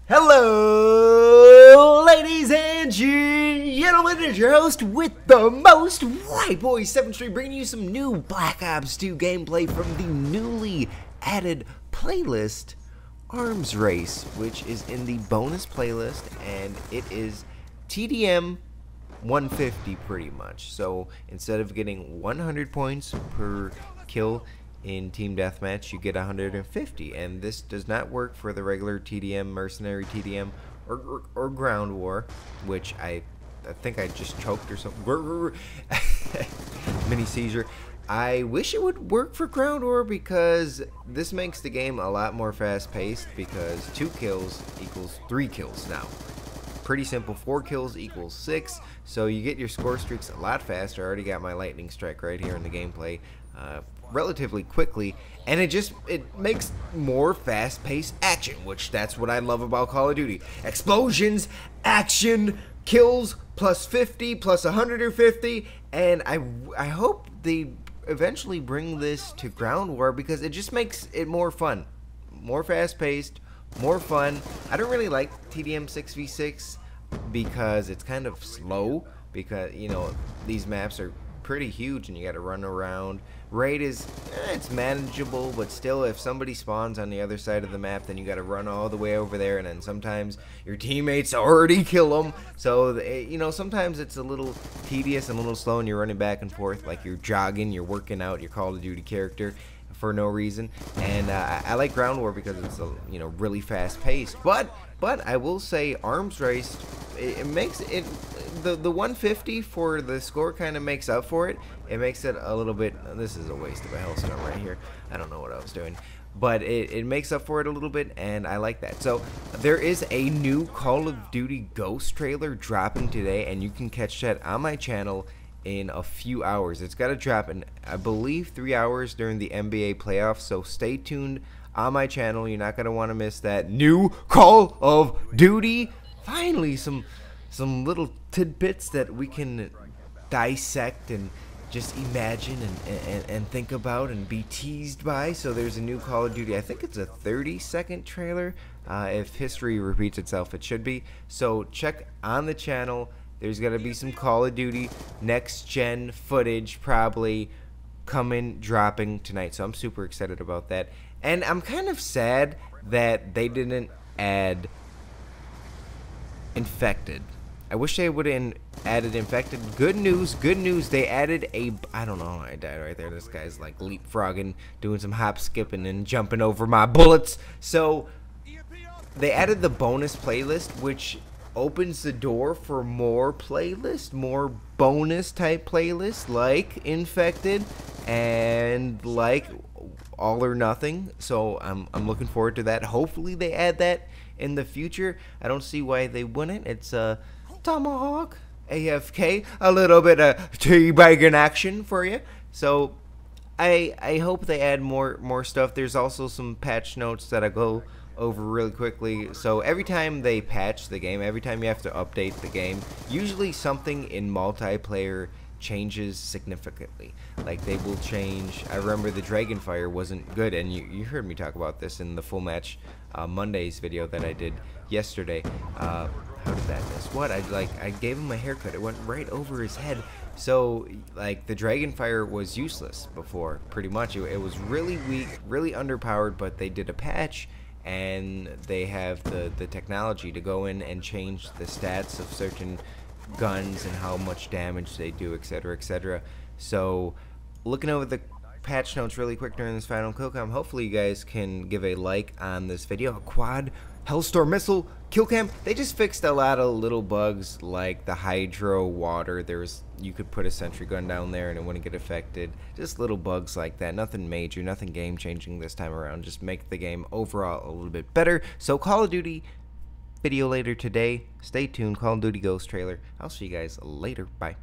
Hello, ladies and gentlemen, it's your host with the most, White Boy 7th Street, bringing you some new Black Ops 2 gameplay from the newly added playlist, Arms Race, which is in the bonus playlist, and it is TDM 150 pretty much. So instead of getting 100 points per kill in team deathmatch, you get 150, and this does not work for the regular TDM, mercenary TDM, or ground war, which I think I just choked or something. Mini seizure. I wish it would work for ground war because this makes the game a lot more fast paced, because 2 kills equals 3 kills now. Pretty simple. 4 kills equals 6, so you get your score streaks a lot faster. I already got my lightning strike right here in the gameplay relatively quickly, and it makes more fast-paced action, which that's what I love about Call of Duty. Explosions, action, kills, plus 50, plus 150, and I hope they eventually bring this to ground war, because it just makes it more fun, more fast-paced, more fun. I don't really like TDM 6v6 because it's kind of slow, because, you know, these maps are pretty huge and you got to run around. Raid is, it's manageable, but still, if somebody spawns on the other side of the map, then you got to run all the way over there, and then sometimes your teammates already kill them. So, you know, sometimes it's a little tedious and a little slow, and you're running back and forth like you're jogging, you're working out your Call of Duty character for no reason. And I like ground war because it's you know, really fast paced. But I will say Arms Race, it makes it, the 150 for the score kind of makes up for it. It makes it a little bit, this is a waste of a hellstorm right here. I don't know what I was doing, but it makes up for it a little bit, and I like that. So there is a new Call of Duty Ghost trailer dropping today, and you can catch that on my channel in a few hours. It's got to drop in, I believe, 3 hours during the NBA playoffs, so stay tuned on my channel. You're not going to want to miss that new Call of Duty. Finally, some little tidbits that we can dissect and just imagine and think about and be teased by. So there's a new Call of Duty. I think it's a 30-second trailer. If history repeats itself, it should be. So check on the channel. There's going to be some Call of Duty next-gen footage probably dropping tonight. So I'm super excited about that. And I'm kind of sad that they didn't add Infected. I wish they would have added Infected. Good news, they added a, I don't know, I died right there. This guy's like leapfrogging, doing some hop skipping and jumping over my bullets. So they added the bonus playlist, which opens the door for more playlists, more bonus type playlists like Infected and like All or Nothing. So I'm looking forward to that. Hopefully they add that in the future. I don't see why they wouldn't. It's Tomahawk, AFK, a little bit of teabagging action for you. So I hope they add more stuff. There's also some patch notes that I go over really quickly. So every time they patch the game, every time you have to update the game, usually something in multiplayer changes significantly. Like they will change. I remember the Dragonfire wasn't good, and you heard me talk about this in the full match Monday's video that I did yesterday. How did that miss? What? I gave him a haircut. It went right over his head. So like the Dragonfire was useless before, pretty much. It was really weak, really underpowered, but they did a patch, and they have the technology to go in and change the stats of certain guns and how much damage they do, etc., etc. So looking over the patch notes really quick during this final kill cam, hopefully you guys can give a like on this video. A quad Hellstorm missile kill cam. They just fixed a lot of little bugs like the hydro water. You could put a sentry gun down there and it wouldn't get affected. Just little bugs like that. Nothing major, nothing game changing this time around. Just make the game overall a little bit better. So Call of Duty video later today. Stay tuned. Call of Duty Ghost trailer. I'll see you guys later. Bye.